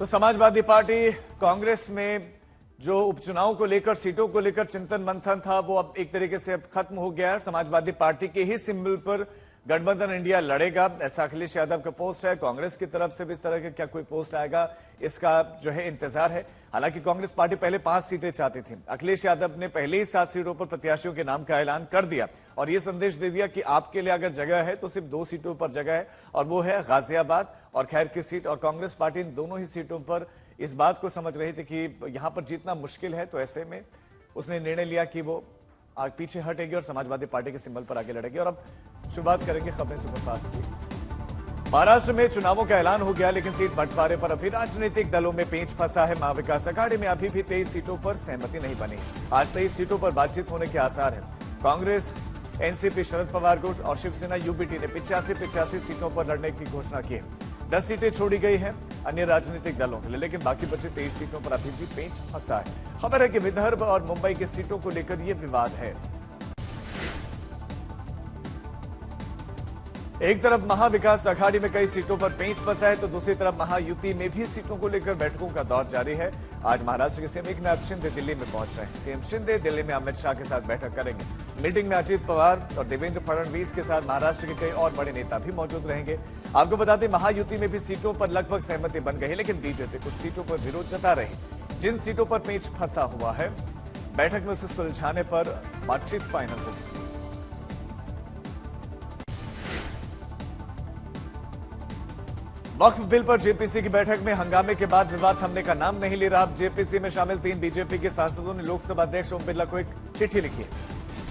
तो समाजवादी पार्टी कांग्रेस में जो उपचुनाव को लेकर सीटों को लेकर चिंतन मंथन था वो अब एक तरीके से अब खत्म हो गया है। समाजवादी पार्टी के ही सिंबल पर गठबंधन इंडिया लड़ेगा, ऐसा अखिलेश यादव का पोस्ट है। कांग्रेस की तरफ से भी इस तरह का क्या कोई पोस्ट आएगा, इसका जो है इंतजार है। हालांकि कांग्रेस पार्टी पहले 5 सीटें चाहती थी। अखिलेश यादव ने पहले ही 7 सीटों पर प्रत्याशियों के नाम का ऐलान कर दिया और यह संदेश दे दिया कि आपके लिए अगर जगह है तो सिर्फ 2 सीटों पर जगह है और वो है गाजियाबाद और खैर की सीट। और कांग्रेस पार्टी इन दोनों ही सीटों पर इस बात को समझ रही थी कि यहां पर जीतना मुश्किल है, तो ऐसे में उसने निर्णय लिया कि वो पीछे हटेगी और समाजवादी पार्टी के सिंबल पर आगे लड़ेगी। और अब शुरुआत करेंगे खबरें सुपरफास्ट की। महाराष्ट्र में चुनावों का ऐलान हो गया, लेकिन सीट बंटवारे पर अभी राजनीतिक दलों में पेंच फंसा है। महाविकास अघाड़ी में अभी भी 23 सीटों पर सहमति नहीं बनी। आज 23 सीटों पर बातचीत होने के आसार हैं। कांग्रेस, एनसीपी, शरद पवार गुट और शिवसेना यूबीटी ने 85 सीटों पर लड़ने की घोषणा की है। 10 सीटें छोड़ी गई हैं अन्य राजनीतिक दलों के लिए, लेकिन बाकी बचे 23 सीटों पर अभी भी पेंच फंसा है। खबर है कि विदर्भ और मुंबई की सीटों को लेकर यह विवाद है। एक तरफ महाविकास अघाड़ी में कई सीटों पर पेंच फंसा है, तो दूसरी तरफ महायुति में भी सीटों को लेकर बैठकों का दौर जारी है। आज महाराष्ट्र के सीएम एकनाथ शिंदे दिल्ली में पहुंच रहे हैं। सीएम शिंदे दिल्ली में अमित शाह के साथ बैठक करेंगे। मीटिंग में अजित पवार और देवेंद्र फडणवीस के साथ महाराष्ट्र के कई और बड़े नेता भी मौजूद रहेंगे। आपको बता दें, महायुति में भी सीटों पर लगभग सहमति बन गई है, लेकिन बीजेपी कुछ सीटों पर विरोध जता रही। जिन सीटों पर पेंच फंसा हुआ है, बैठक में उसे सुलझाने पर बातचीत फाइनल होगी। वक्फ बिल पर जेपीसी की बैठक में हंगामे के बाद विवाद थमने का नाम नहीं ले रहा। जेपीसी में शामिल 3 बीजेपी के सांसदों ने लोकसभा अध्यक्ष ओम बिरला को एक चिट्ठी लिखी है।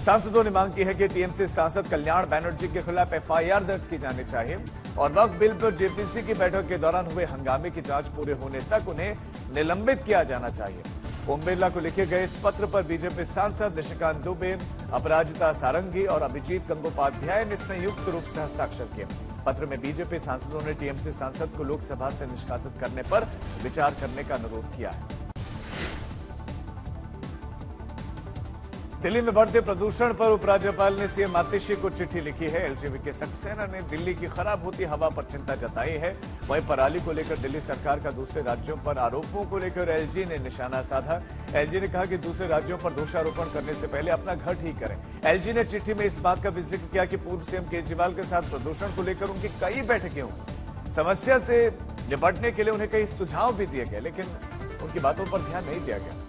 सांसदों ने मांग की है कि टीएमसी सांसद कल्याण बनर्जी के खिलाफ एफआईआर दर्ज की जानी चाहिए और वक्फ बिल पर जेपीसी की बैठक के दौरान हुए हंगामे की जांच पूरे होने तक उन्हें निलंबित किया जाना चाहिए। ओम बिरला को लिखे गए इस पत्र पर बीजेपी सांसद निशिकांत दुबे, अपराजिता सारंगी और अभिजीत गंगोपाध्याय ने संयुक्त रूप से हस्ताक्षर किए। पत्र में बीजेपी सांसदों ने टीएमसी सांसद को लोकसभा से निष्कासित करने पर विचार करने का अनुरोध किया है। दिल्ली में बढ़ते प्रदूषण पर उपराज्यपाल ने सीएम आतिशी को चिट्ठी लिखी है। एलजेपी सक्सेना ने दिल्ली की खराब होती हवा पर चिंता जताई है। वहीं पराली को लेकर दिल्ली सरकार का दूसरे राज्यों पर आरोपों को लेकर एलजी ने निशाना साधा। एलजी ने कहा कि दूसरे राज्यों पर दोषारोपण करने से पहले अपना घर ठीक करें। एलजी ने चिट्ठी में इस बात का भी जिक्र किया कि पूर्व सीएम केजरीवाल के साथ प्रदूषण को लेकर उनकी कई बैठकें हुई। समस्या से निपटने के लिए उन्हें कई सुझाव भी दिए गए, लेकिन उनकी बातों पर ध्यान नहीं दिया गया।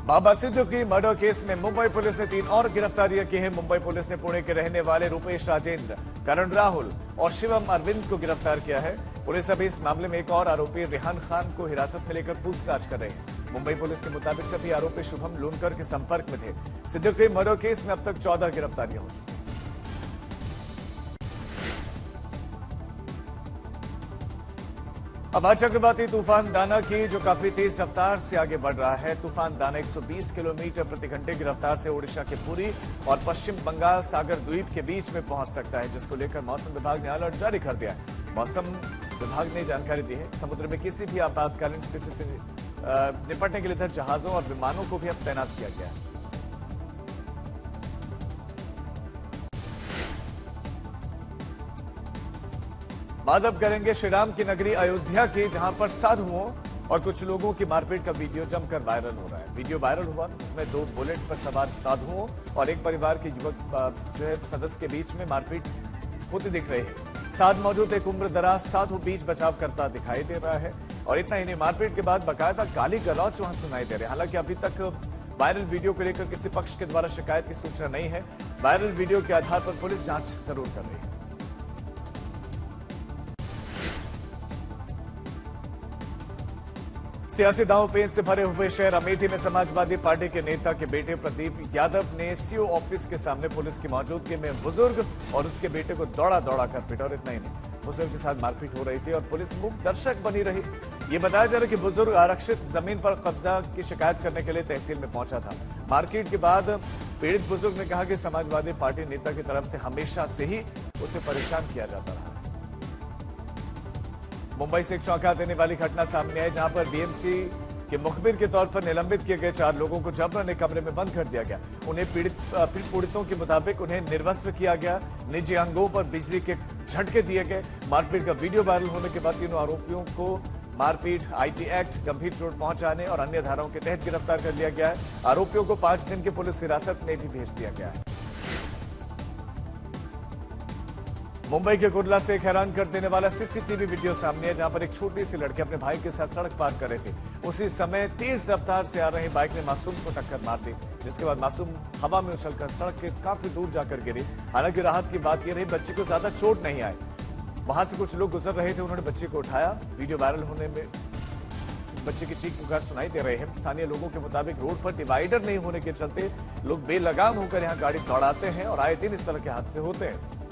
बाबा सिद्धू की मर्डर केस में मुंबई पुलिस ने 3 और गिरफ्तारियां की हैं। मुंबई पुलिस ने पुणे के रहने वाले रूपेश राजेंद्र, करण राहुल और शिवम अरविंद को गिरफ्तार किया है। पुलिस अभी इस मामले में एक और आरोपी रेहान खान को हिरासत में लेकर पूछताछ कर रही है। मुंबई पुलिस के मुताबिक सभी आरोपी शुभम लूनकर के संपर्क में थे। सिद्धू के मर्डर केस में अब तक 14 गिरफ्तारियां हो चुकी। अब चक्रवाती तूफान दाना की जो काफी तेज रफ्तार से आगे बढ़ रहा है। तूफान दाना 120 किलोमीटर प्रति घंटे की रफ्तार से ओडिशा के पुरी और पश्चिम बंगाल सागर द्वीप के बीच में पहुंच सकता है, जिसको लेकर मौसम विभाग ने अलर्ट जारी कर दिया है। मौसम विभाग ने जानकारी दी है समुद्र में किसी भी आपातकालीन स्थिति से निपटने के लिए इधर जहाजों और विमानों को भी अब तैनात किया गया है। बात अब करेंगे श्री राम की नगरी अयोध्या की, जहां पर साधुओं और कुछ लोगों की मारपीट का वीडियो जमकर वायरल हो रहा है। वीडियो वायरल हुआ जिसमें 2 बुलेट पर सवार साधुओं और एक परिवार के युवक जो है सदस्य के बीच में मारपीट होती दिख रही है। साथ मौजूद एक उम्रदराज साधु बीच बचाव करता दिखाई दे रहा है और इतना ही नहीं, मारपीट के बाद बाकायदा गाली गलौच वहां सुनाई दे रहे हैं। हालांकि अभी तक वायरल वीडियो को लेकर किसी पक्ष के द्वारा शिकायत की सूचना नहीं है। वायरल वीडियो के आधार पर पुलिस जांच जरूर कर रही है। सियासी दांवपेच से भरे हुए शहर अमेठी में समाजवादी पार्टी के नेता के बेटे प्रदीप यादव ने सीओ ऑफिस के सामने पुलिस की मौजूदगी में बुजुर्ग और उसके बेटे को दौड़ा कर पीटा। और इतना ही नहीं, बुजुर्ग के साथ मारपीट हो रही थी और पुलिस मूक दर्शक बनी रही। ये बताया जा रहा है कि बुजुर्ग आरक्षित जमीन पर कब्जा की शिकायत करने के लिए तहसील में पहुंचा था। मारपीट के बाद पीड़ित बुजुर्ग ने कहा कि समाजवादी पार्टी नेता की तरफ से हमेशा से ही उसे परेशान किया जाता रहा। मुंबई से एक चौंका देने वाली घटना सामने आई, जहां पर बीएमसी के मुखबिर के तौर पर निलंबित किए गए 4 लोगों को जबरन एक कमरे में बंद कर दिया गया। उन्हें पीड़ितों के मुताबिक उन्हें निर्वस्त्र किया गया, निजी अंगों पर बिजली के झटके दिए गए। मारपीट का वीडियो वायरल होने के बाद तीनों आरोपियों को मारपीट, आईटी एक्ट, गंभीर चोट पहुंचाने और अन्य धाराओं के तहत गिरफ्तार कर लिया गया है। आरोपियों को 5 दिन की पुलिस हिरासत में भी भेज दिया गया है। मुंबई के कुर्ला से एक हैरान कर देने वाला सीसीटीवी वीडियो सामने है, जहां पर एक छोटी सी लड़की अपने भाई के साथ सड़क पार कर रही थी। उसी समय तेज रफ्तार से आ रही बाइक ने मासूम को टक्कर मार दी, जिसके बाद मासूम हवा में उछलकर सड़क के काफी दूर जाकर गिरी। हालांकि राहत की बात यह रही बच्चे को ज्यादा चोट नहीं आई। वहां से कुछ लोग गुजर रहे थे, उन्होंने बच्चे को उठाया। वीडियो वायरल होने में बच्चे की चीख पुकार सुनाई दे रहे हैं। स्थानीय लोगों के मुताबिक रोड पर डिवाइडर नहीं होने के चलते लोग बेलगाम होकर यहां गाड़ी दौड़ाते हैं और आए दिन इस तरह के हादसे होते हैं।